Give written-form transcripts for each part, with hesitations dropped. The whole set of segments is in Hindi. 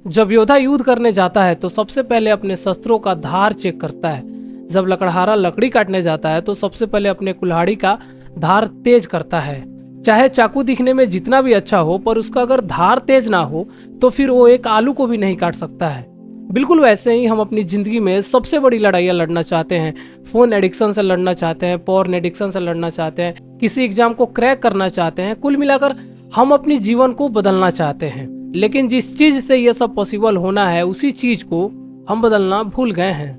जब योद्धा युद्ध करने जाता है तो सबसे पहले अपने शस्त्रों का धार चेक करता है। जब लकड़हारा लकड़ी काटने जाता है तो सबसे पहले अपने कुल्हाड़ी का धार तेज करता है। चाहे चाकू दिखने में जितना भी अच्छा हो, पर उसका अगर धार तेज ना हो तो फिर वो एक आलू को भी नहीं काट सकता है। बिल्कुल वैसे ही हम अपनी ज़िंदगी में सबसे बड़ी लड़ाइयाँ लड़ना चाहते हैं। फ़ोन एडिक्शन से लड़ना चाहते हैं, पॉर्न एडिक्शन से लड़ना चाहते हैं, किसी एग्जाम को क्रैक करना चाहते हैं। कुल मिलाकर हम अपनी जीवन को बदलना चाहते हैं, लेकिन जिस चीज़ से ये सब पॉसिबल होना है उसी चीज़ को हम बदलना भूल गए हैं।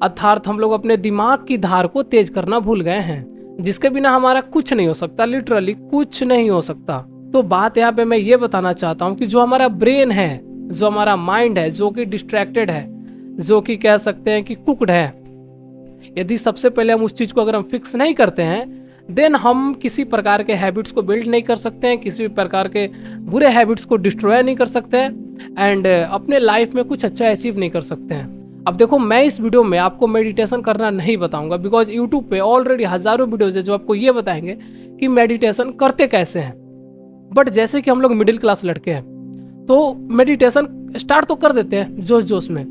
अर्थात हम लोग अपने दिमाग की धार को तेज करना भूल गए हैं, जिसके बिना हमारा कुछ नहीं हो सकता, लिटरली कुछ नहीं हो सकता। तो बात यहाँ पे मैं ये बताना चाहता हूँ कि जो हमारा ब्रेन है, जो हमारा माइंड है, जो कि डिस्ट्रैक्टेड है, जो कि कह सकते हैं कि कुक्ड है, यदि सबसे पहले हम उस चीज़ को अगर हम फिक्स नहीं करते हैं, देन हम किसी प्रकार के हैबिट्स को बिल्ड नहीं कर सकते हैं, किसी भी प्रकार के बुरे हैबिट्स को डिस्ट्रॉय नहीं कर सकते हैं एंड अपने लाइफ में कुछ अच्छा अचीव नहीं कर सकते हैं। अब देखो, मैं इस वीडियो में आपको मेडिटेशन करना नहीं बताऊंगा, बिकॉज यूट्यूब पे ऑलरेडी हज़ारों वीडियोज़ है जो आपको ये बताएंगे कि मेडिटेशन करते कैसे हैं। बट जैसे कि हम लोग मिडिल क्लास लड़के हैं तो मेडिटेशन स्टार्ट तो कर देते हैं जोश जोश में,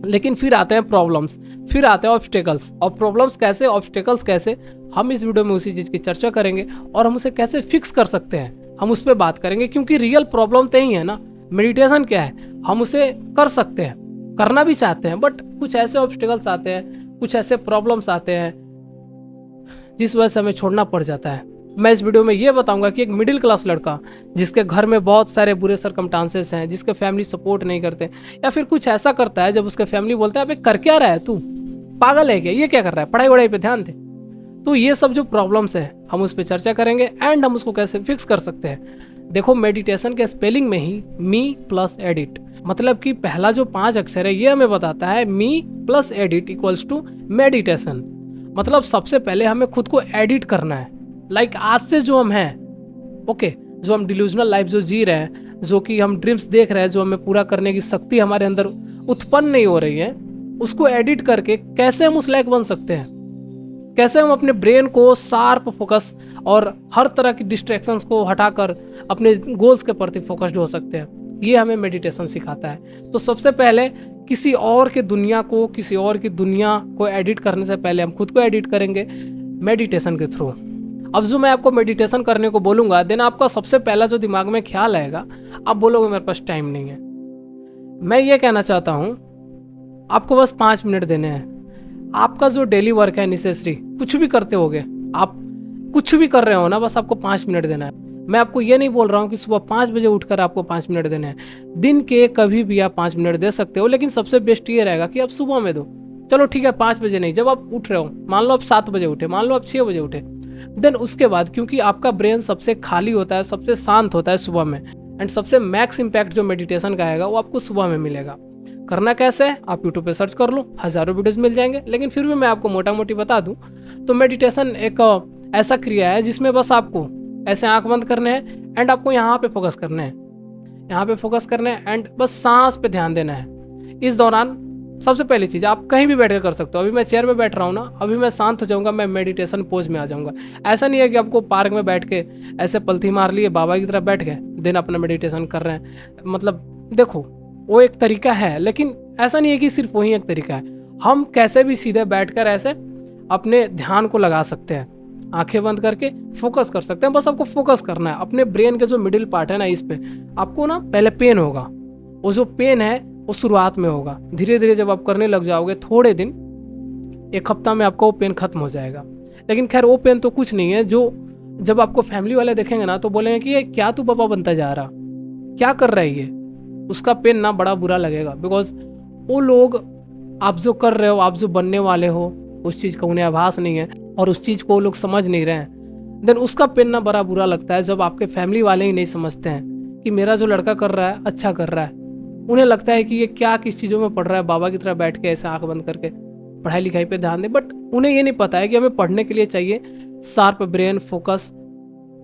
लेकिन फिर आते हैं प्रॉब्लम्स, फिर आते हैं ऑब्स्टेकल्स। और प्रॉब्लम्स कैसे, ऑब्स्टेकल्स कैसे, हम इस वीडियो में उसी चीज़ की चर्चा करेंगे और हम उसे कैसे फिक्स कर सकते हैं, हम उस पर बात करेंगे। क्योंकि रियल प्रॉब्लम तो यही है ना, मेडिटेशन क्या है, हम उसे कर सकते हैं, करना भी चाहते हैं, बट कुछ ऐसे ऑब्स्टेकल्स आते हैं, कुछ ऐसे प्रॉब्लम्स आते हैं जिस वजह से हमें छोड़ना पड़ जाता है। मैं इस वीडियो में ये बताऊंगा कि एक मिडिल क्लास लड़का जिसके घर में बहुत सारे बुरे सर्कमस्टांसेस हैं, जिसके फैमिली सपोर्ट नहीं करते, या फिर कुछ ऐसा करता है जब उसके फैमिली बोलते हैं अबे कर क्या रहा है तू, पागल है क्या, ये क्या कर रहा है, पढ़ाई वढ़ाई पे ध्यान दे। तो ये सब जो प्रॉब्लम्स है हम उस पर चर्चा करेंगे एंड हम उसको कैसे फिक्स कर सकते हैं। देखो, मेडिटेशन के स्पेलिंग में ही मी प्लस एडिट, मतलब कि पहला जो 5 अक्षर है ये हमें बताता है me plus edit equals to meditation. मतलब सबसे पहले हमें खुद को एडिट करना है। लाइक आज से जो हम हैं, ओके, जो हम डिल्यूजनल लाइफ जो जी रहे हैं, जो कि हम ड्रीम्स देख रहे हैं, जो हमें पूरा करने की शक्ति हमारे अंदर उत्पन्न नहीं हो रही है, उसको एडिट करके कैसे हम उस लायक बन सकते हैं, कैसे हम अपने ब्रेन को शार्प फोकस और हर तरह की डिस्ट्रैक्शंस को हटाकर अपने गोल्स के प्रति फोकस्ड हो सकते हैं, ये हमें मेडिटेशन सिखाता है। तो सबसे पहले किसी और की दुनिया को एडिट करने से पहले हम खुद को एडिट करेंगे मेडिटेशन के थ्रू। अब जो मैं आपको मेडिटेशन करने को बोलूँगा, देन आपका सबसे पहला जो दिमाग में ख्याल आएगा, आप बोलोगे मेरे पास टाइम नहीं है। मैं ये कहना चाहता हूँ, आपको बस 5 मिनट देने हैं। आपका जो डेली वर्क है नेसेसरी, कुछ भी करते होगे, आप कुछ भी कर रहे हो ना, बस आपको 5 मिनट देना है। मैं आपको ये नहीं बोल रहा हूँ कि सुबह 5 बजे उठकर आपको 5 मिनट देने हैं। दिन के कभी भी आप 5 मिनट दे सकते हो, लेकिन सबसे बेस्ट ये रहेगा कि आप सुबह में दो। चलो ठीक है, 5 बजे नहीं, जब आप उठ रहे हो, मान लो आप 7 बजे उठे, मान लो आप 6 बजे उठे, देन उसके बाद, क्योंकि आपका ब्रेन सबसे खाली होता है, सबसे शांत होता है सुबह में, एंड सबसे मैक्स इम्पैक्ट जो मेडिटेशन का आएगा वो आपको सुबह में मिलेगा। करना कैसे है, आप यूट्यूब पे सर्च कर लो, हज़ारों वीडियोस मिल जाएंगे, लेकिन फिर भी मैं आपको मोटा मोटी बता दूं तो मेडिटेशन एक ऐसा क्रिया है जिसमें बस आपको ऐसे आंख बंद करने हैं एंड आपको यहाँ पे फोकस करना है, यहाँ पे फोकस करना है एंड बस सांस पे ध्यान देना है। इस दौरान सबसे पहली चीज़, आप कहीं भी बैठ कर सकते हो। अभी मैं चेयर में बैठ रहा हूँ ना, अभी मैं शांत हो जाऊँगा, मैं मेडिटेशन पोज में आ जाऊँगा। ऐसा नहीं है कि आपको पार्क में बैठ के ऐसे पलथी मार लिए, बाबा की तरह बैठ गए, दिन अपना मेडिटेशन कर रहे हैं। मतलब देखो, वो एक तरीका है, लेकिन ऐसा नहीं है कि सिर्फ वही एक तरीका है। हम कैसे भी सीधे बैठकर ऐसे अपने ध्यान को लगा सकते हैं, आंखें बंद करके फोकस कर सकते हैं। बस आपको फोकस करना है अपने ब्रेन के जो मिडिल पार्ट है ना, इस पे आपको ना पहले पेन होगा। वो जो पेन है वो शुरुआत में होगा, धीरे धीरे जब आप करने लग जाओगे, थोड़े दिन, 1 हफ्ता में आपका वो पेन खत्म हो जाएगा। लेकिन खैर वो पेन तो कुछ नहीं है जो जब आपको फैमिली वाले देखेंगे ना तो बोलेंगे कि ये क्या तू पापा बनता जा रहा, क्या कर रहा है ये, उसका पेन ना बड़ा बुरा लगेगा। बिकॉज वो लोग, आप जो कर रहे हो, आप जो बनने वाले हो, उस चीज़ का उन्हें आभास नहीं है और उस चीज़ को वो लोग समझ नहीं रहे हैं। देन उसका पेन ना बड़ा बुरा लगता है जब आपके फैमिली वाले ही नहीं समझते हैं कि मेरा जो लड़का कर रहा है अच्छा कर रहा है। उन्हें लगता है कि ये क्या किस चीज़ों में पढ़ रहा है, बाबा की तरह बैठ के ऐसे आंख बंद करके पढ़ाई लिखाई पे ध्यान दे। बट उन्हें ये नहीं पता है कि हमें पढ़ने के लिए चाहिए शार्प ब्रेन, फोकस,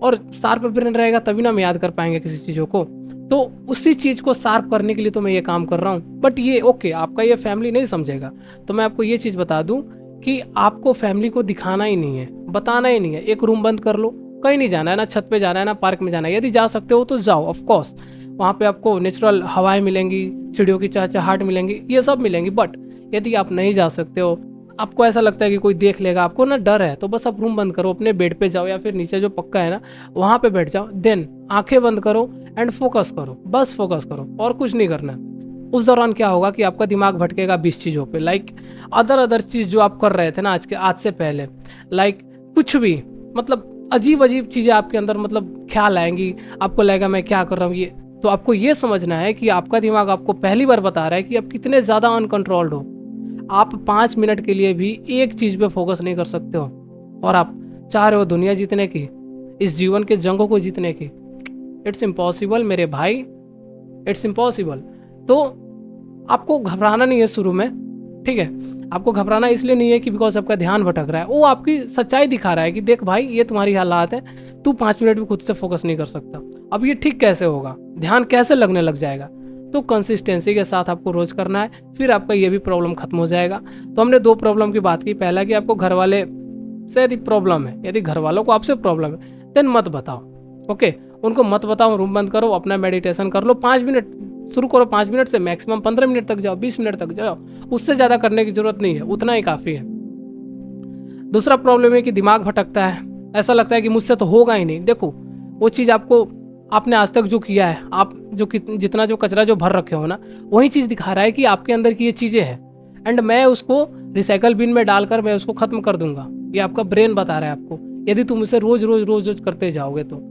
और शार्प ब्रेन रहेगा तभी ना हम याद कर पाएंगे किसी चीज़ों को। तो उसी चीज़ को शार्प करने के लिए तो मैं ये काम कर रहा हूँ। बट ये ओके, आपका ये फैमिली नहीं समझेगा, तो मैं आपको ये चीज़ बता दूँ कि आपको फैमिली को दिखाना ही नहीं है, बताना ही नहीं है। एक रूम बंद कर लो, कहीं नहीं जाना है, ना छत पे जाना है, ना पार्क में जाना है। यदि जा सकते हो तो जाओ, ऑफ कोर्स वहाँ पे आपको नेचुरल हवाएं मिलेंगी, चिड़ियों की चहचहाहट मिलेंगी, ये सब मिलेंगी। बट यदि आप नहीं जा सकते हो, आपको ऐसा लगता है कि कोई देख लेगा, आपको ना डर है, तो बस आप रूम बंद करो, अपने बेड पे जाओ या फिर नीचे जो पक्का है ना वहाँ पे बैठ जाओ, देन आंखें बंद करो एंड फोकस करो, बस फोकस करो और कुछ नहीं करना। उस दौरान क्या होगा कि आपका दिमाग भटकेगा 20 चीज़ों पे, लाइक अदर चीज़ जो आप कर रहे थे ना आज से पहले, लाइक कुछ भी, मतलब अजीब अजीब चीज़ें आपके अंदर मतलब ख्याल आएंगी, आपको लगेगा मैं क्या कर रहा हूँ ये। तो आपको ये समझना है कि आपका दिमाग आपको पहली बार बता रहा है कि आप कितने ज़्यादा अनकंट्रोल्ड हो। आप 5 मिनट के लिए भी एक चीज़ पे फोकस नहीं कर सकते हो और आप चाह रहे हो दुनिया जीतने की, इस जीवन के जंगों को जीतने की। इट्स इम्पॉसिबल मेरे भाई, इट्स इम्पॉसिबल। तो आपको घबराना नहीं है शुरू में, ठीक है। आपको घबराना इसलिए नहीं है कि बिकॉज आपका ध्यान भटक रहा है, वो आपकी सच्चाई दिखा रहा है कि देख भाई ये तुम्हारी हालात है, तू 5 मिनट भी खुद से फोकस नहीं कर सकता। अब ये ठीक कैसे होगा, ध्यान कैसे लगने लग जाएगा? तो कंसिस्टेंसी के साथ आपको रोज करना है, फिर आपका ये भी प्रॉब्लम खत्म हो जाएगा। तो हमने 2 प्रॉब्लम की बात की। पहला कि आपको घर वाले से यदि प्रॉब्लम है, यदि घर वालों को आपसे प्रॉब्लम है देन मत बताओ, ओके, उनको मत बताओ, रूम बंद करो, अपना मेडिटेशन कर लो, 5 मिनट शुरू करो, 5 मिनट से मैक्सिमम 15 मिनट तक जाओ, 20 मिनट तक जाओ, उससे ज़्यादा करने की जरूरत नहीं है, उतना ही काफ़ी है। दूसरा प्रॉब्लम है कि दिमाग भटकता है, ऐसा लगता है कि मुझसे तो होगा ही नहीं। देखो वो चीज़ आपने आज तक जो किया है, आप जो जितना जो कचरा जो भर रखे हो ना, वही चीज़ दिखा रहा है कि आपके अंदर की ये चीज़ें हैं एंड मैं उसको रिसाइकल बिन में डालकर मैं उसको ख़त्म कर दूंगा। ये आपका ब्रेन बता रहा है आपको, यदि तुम इसे रोज रोज रोज रोज करते जाओगे तो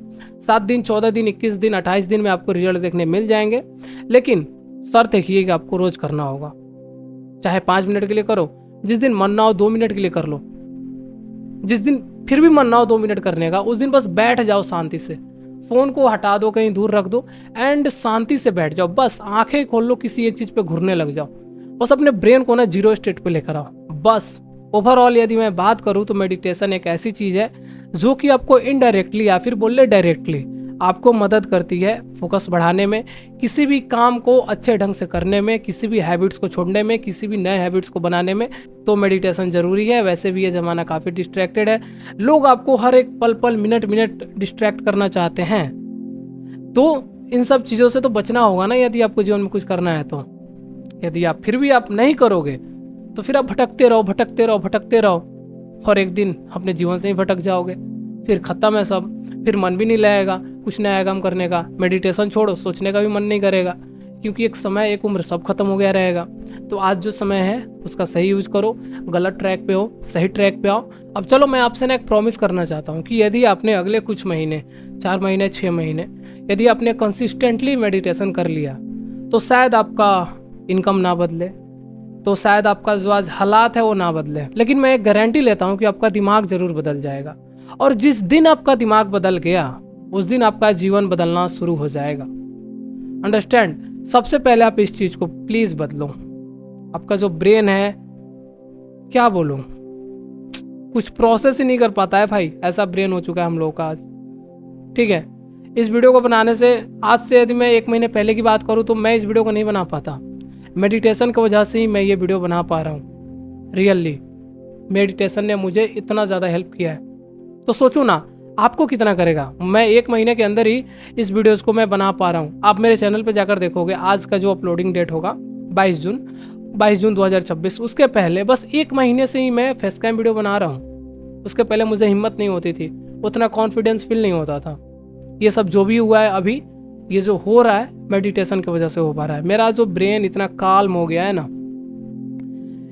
7 दिन, 14 दिन, 21 दिन, 28 दिन में आपको रिजल्ट देखने मिल जाएंगे। लेकिन शर्त एक ही कि आपको रोज करना होगा, चाहे 5 मिनट के लिए करो, जिस दिन मन ना हो 2 मिनट के लिए कर लो, जिस दिन फिर भी मन ना हो 2 मिनट करने का, उस दिन बस बैठ जाओ शांति से, फोन को हटा दो, कहीं दूर रख दो एंड शांति से बैठ जाओ, बस आंखें खोल लो, किसी एक चीज पे घुरने लग जाओ, बस अपने ब्रेन को ना 0 स्टेट पे लेकर आओ। बस ओवरऑल यदि मैं बात करूँ तो मेडिटेशन एक ऐसी चीज है जो कि आपको इनडायरेक्टली या फिर बोल ले डायरेक्टली आपको मदद करती है फोकस बढ़ाने में, किसी भी काम को अच्छे ढंग से करने में, किसी भी हैबिट्स को छोड़ने में, किसी भी नए हैबिट्स को बनाने में। तो मेडिटेशन जरूरी है। वैसे भी ये ज़माना काफ़ी डिस्ट्रैक्टेड है, लोग आपको हर एक पल पल मिनट मिनट डिस्ट्रैक्ट करना चाहते हैं। तो इन सब चीज़ों से तो बचना होगा ना यदि आपको जीवन में कुछ करना है। तो यदि आप फिर भी आप नहीं करोगे तो फिर आप भटकते रहो भटकते रहो भटकते रहो और एक दिन अपने जीवन से ही भटक जाओगे, फिर खत्म है सब, फिर मन भी नहीं लगेगा कुछ नया काम करने का। मेडिटेशन छोड़ो, सोचने का भी मन नहीं करेगा, क्योंकि एक समय एक उम्र सब खत्म हो गया रहेगा। तो आज जो समय है उसका सही यूज करो, गलत ट्रैक पे हो सही ट्रैक पे आओ। अब चलो मैं आपसे ना एक प्रॉमिस करना चाहता हूँ कि यदि आपने अगले कुछ महीने, 4 महीने 6 महीने यदि आपने कंसिस्टेंटली मेडिटेशन कर लिया तो शायद आपका इनकम ना बदले, तो शायद आपका जो आज हालात है वो ना बदले, लेकिन मैं एक गारंटी लेता हूँ कि आपका दिमाग जरूर बदल जाएगा। और जिस दिन आपका दिमाग बदल गया उस दिन आपका जीवन बदलना शुरू हो जाएगा। अंडरस्टैंड? सबसे पहले आप इस चीज को प्लीज बदलो। आपका जो ब्रेन है, क्या बोलूं, कुछ प्रोसेस ही नहीं कर पाता है भाई, ऐसा ब्रेन हो चुका है हम लोगों का आज। ठीक है, इस वीडियो को बनाने से आज से यदि मैं 1 महीने पहले की बात करूं तो मैं इस वीडियो को नहीं बना पाता। मेडिटेशन की वजह से ही मैं ये वीडियो बना पा रहा हूँ। रियली मेडिटेशन ने मुझे इतना ज़्यादा हेल्प किया है। तो सोचो ना आपको कितना करेगा। मैं 1 महीने के अंदर ही इस वीडियोस को मैं बना पा रहा हूँ। आप मेरे चैनल पे जाकर देखोगे, आज का जो अपलोडिंग डेट होगा 22 जून 2026, उसके पहले बस 1 महीने से ही मैं फेस कैम वीडियो बना रहा हूँ। उसके पहले मुझे हिम्मत नहीं होती थी, उतना कॉन्फिडेंस फील नहीं होता था। ये सब जो भी हुआ है अभी, ये जो हो रहा है मेडिटेशन की वजह से हो पा रहा है। मेरा जो ब्रेन इतना काल्म हो गया है ना,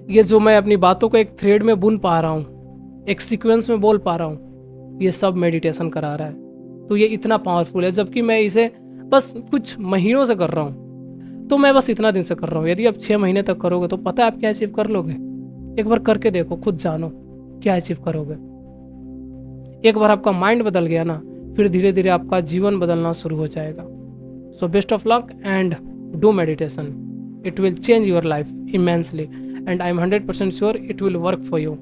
ये जो मैं अपनी बातों को एक थ्रेड में बुन पा रहा हूँ, एक सीक्वेंस में बोल पा रहा हूँ, ये सब मेडिटेशन करा रहा है। तो ये इतना पावरफुल है, जबकि मैं इसे बस कुछ महीनों से कर रहा हूँ। तो मैं बस इतना दिन से कर रहा हूँ। यदि आप 6 महीने तक करोगे तो पता है आप क्या अचीव कर लोगे। एक बार करके देखो, खुद जानो क्या अचीव करोगे। एक बार आपका माइंड बदल गया ना, फिर धीरे धीरे आपका जीवन बदलना शुरू हो जाएगा। So best of luck and do meditation. It will change your life immensely and I am 100% sure it will work for you.